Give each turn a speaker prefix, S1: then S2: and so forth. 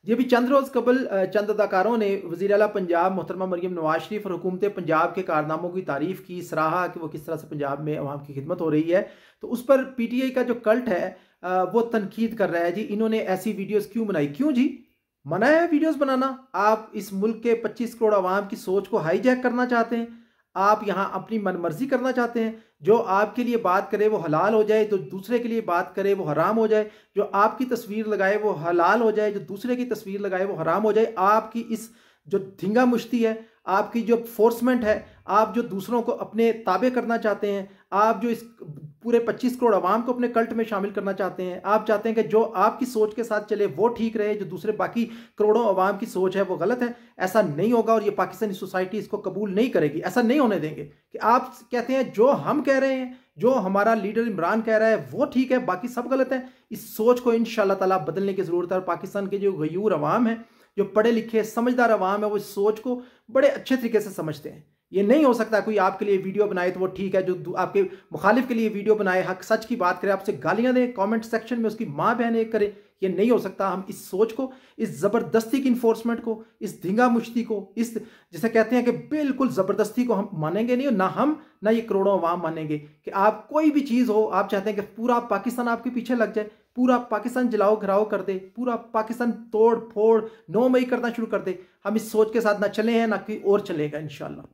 S1: जी, अभी चंद रोज़ कबल चंद अदाकारों ने वज़ीर आला पंजाब मोहतरमा मरीम नवाज शरीफ और हुकूमत पंजाब के कारनामों की तारीफ़ की, सराहा कि वो किस तरह से पंजाब में अवाम की खिदमत हो रही है। तो उस पर पीटीआई का जो कल्ट है वो तनकीद कर रहा है जी, इन्होंने ऐसी वीडियोज़ क्यों बनाई? क्यों जी? मना है वीडियोज़ बनाना? आप इस मुल्क के 25 करोड़ अवाम की सोच को हाईजैक करना चाहते हैं? आप यहाँ अपनी मनमर्जी करना चाहते हैं? जो आपके लिए बात करे वो हलाल हो जाए, जो दूसरे के लिए बात करे वो हराम हो जाए, जो आपकी तस्वीर लगाए वो हलाल हो जाए, जो दूसरे की तस्वीर लगाए वो हराम हो जाए। आपकी इस जो धींगा मुश्ती है, आपकी जो फोर्समेंट है, आप जो दूसरों को अपने ताबे करना चाहते हैं, आप जो इस पूरे 25 करोड़ अवाम को अपने कल्ट में शामिल करना चाहते हैं, आप चाहते हैं कि जो आपकी सोच के साथ चले वो ठीक रहे, जो दूसरे बाकी करोड़ों अवाम की सोच है वो गलत है। ऐसा नहीं होगा और ये पाकिस्तानी सोसाइटी इसको कबूल नहीं करेगी। ऐसा नहीं होने देंगे कि आप कहते हैं जो हम कह रहे हैं, जो हमारा लीडर इमरान कह रहा है वो ठीक है, बाकी सब गलत है। इस सोच को इंशाअल्लाह ताला बदलने की ज़रूरत है। और पाकिस्तान के जो गयूर अवाम है, जो पढ़े लिखे समझदार अवाम है, वो इस सोच को बड़े अच्छे तरीके से समझते हैं। ये नहीं हो सकता कोई आपके लिए वीडियो बनाए तो वो ठीक है, जो आपके मुखालिफ के लिए वीडियो बनाए, हक सच की बात करे, आपसे गालियां दे, कमेंट सेक्शन में उसकी माँ बहनें करे, ये नहीं हो सकता। हम इस सोच को, इस ज़बरदस्ती की इन्फोर्समेंट को, इस धींगा मुश्ती को, इस जिसे कहते हैं कि बिल्कुल ज़बरदस्ती को हम मानेंगे नहीं। ना हम ना ये करोड़ों अवाम मानेंगे कि आप कोई भी चीज़ हो, आप चाहते हैं कि पूरा पाकिस्तान आपके पीछे लग जाए, पूरा पाकिस्तान जलाओ घराओ कर दे, पूरा पाकिस्तान तोड़ फोड़ 9 मई करना शुरू कर दे। हम इस सोच के साथ ना चले हैं, ना कोई और चलेगा इंशाल्लाह।